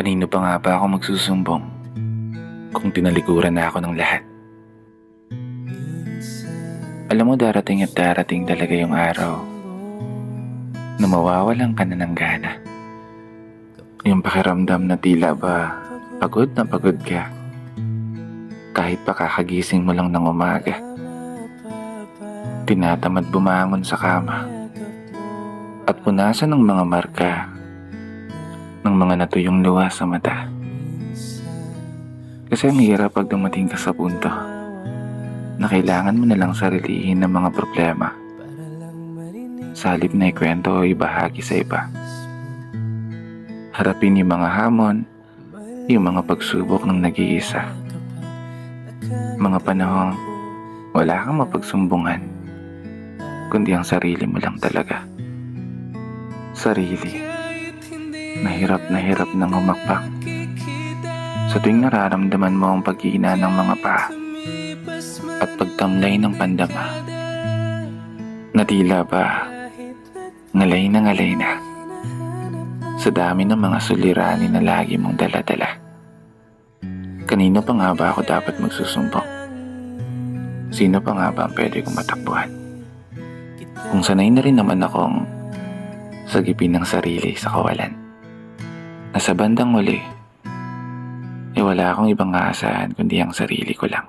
Kanino pa nga ba ako magsusumbong kung tinalikuran na ako ng lahat? Alam mo, darating at darating talaga yung araw na mawawalan ka na ng gana. Yung pakiramdam na tila ba pagod na pagod ka kahit pa kakagising mo lang ng umaga. Tinatamad bumangon sa kama at punasan ng mga marka ng mga natuyong luha sa mata. Kasi ang hirap pag dumating ka sa punto na kailangan mo na lang sarilihin ng mga problema sa halip na ikwento o ibahagi sa iba. Harapin yung mga hamon, yung mga pagsubok ng nag-iisa. Mga panahong wala kang mapagsumbungan, kundi ang sarili mo lang talaga. Sarili na hirap nang humakbang sa tuwing nararamdaman mo ang paghihina ng mga paa at pagtamlay ng pandama na tila ba ngalay na sa dami ng mga suliranin na lagi mong dala-dala. Kanino pa nga ba ako dapat magsusumbong? Sino pa nga ba ang pwede kong matakbuhan? Kung sanay na rin naman akong sagipin ng sarili sa kawalan, na sa bandang huli, wala akong ibang aasahan kundi ang sarili ko lang.